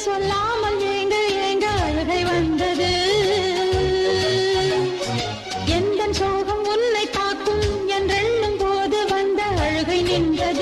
சொல்லாமல் ஏங்க ஏங்க அழுகை வந்தது. எந்த சோகம் உன்னை தாக்கும் என்றெண்ணும் போது வந்த அழுகை நின்றது.